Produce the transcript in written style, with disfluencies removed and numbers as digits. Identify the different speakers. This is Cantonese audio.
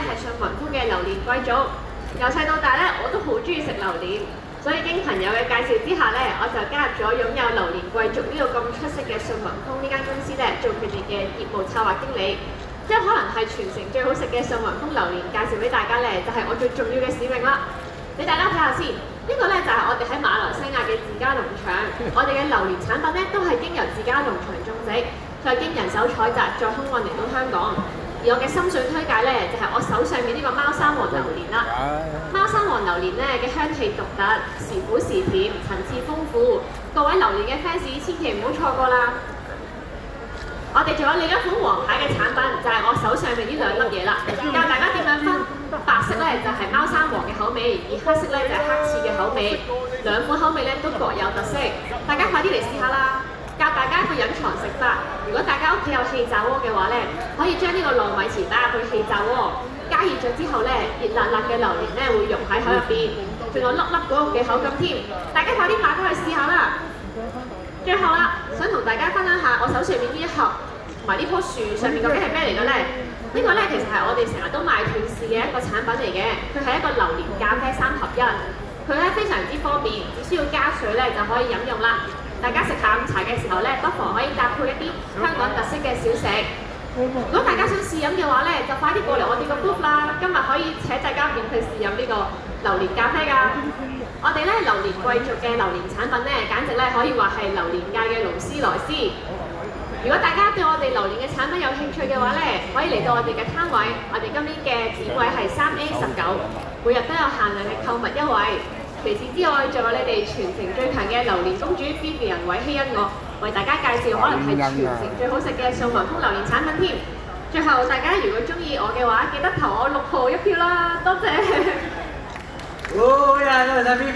Speaker 1: 係信雲峰嘅榴蓮貴族，由細到大咧我都好中意食榴蓮，所以經朋友嘅介紹之下咧，我就加入咗擁有榴蓮貴族呢個咁出色嘅信雲峰呢間公司咧，做佢哋嘅業務策劃經理。即係可能係全城最好食嘅信雲峰榴蓮介紹俾大家咧，就係我最重要嘅使命啦。俾大家睇下先，呢個咧就係我哋喺馬來西亞嘅自家農場，我哋嘅榴蓮產品咧都係經由自家農場種植，再經人手採集，再空運嚟到香港。而我嘅心水推介咧，就係我手上面呢個貓山王榴蓮啦。貓山王榴蓮咧嘅香氣獨特，時苦時甜，層次豐富。各位榴蓮嘅 fans 千祈唔好錯過啦！我哋仲有另一款王牌嘅產品，就係我手上面呢兩粒嘢啦，教大家點樣分。白色咧就係貓山王嘅口味，而黑色咧就係黑刺嘅口味。兩款口味咧都各有特色，大家快啲嚟試下啦！教大家一個隱藏食法，如果大家屋企有氣炸鍋嘅話咧，可以將呢個糯米糍擺入去氣炸鍋，加熱咗之後咧，熱辣辣嘅榴蓮咧會溶喺口入邊，仲有粒粒嗰個嘅口感添。大家快啲買翻去試下啦！最後啦，想同大家分享下我手上面呢一盒同埋呢棵樹上面究竟係咩嚟嘅咧？呢個咧其實係我哋成日都賣斷市嘅一個產品嚟嘅，佢係一個榴蓮咖啡3合1，佢咧非常之方便，只需要加水咧就可以飲用啦。大家食下午茶嘅時候咧，不妨可以搭配一啲香港特色嘅小食。如果大家想試飲嘅話咧，就快啲過嚟我哋個 booth 啦！今日可以請大家免費試飲呢個榴蓮咖啡㗎。我哋咧榴蓮貴族嘅榴蓮產品咧，簡直咧可以話係榴蓮界嘅勞斯萊斯。如果大家對我哋榴蓮嘅產品有興趣嘅話咧，可以嚟到我哋嘅攤位。我哋今年嘅展位係3A19，每日都有限量嘅購物優惠。除此之外，仲有你哋全城最強嘅榴蓮公主 Vivian 韋希恩我，為大家介紹可能係全城最好食嘅信雲峰榴蓮產品添。最後，大家如果中意我嘅話，記得投我6號1票啦，多謝。
Speaker 2: 好呀，多謝 Vivian。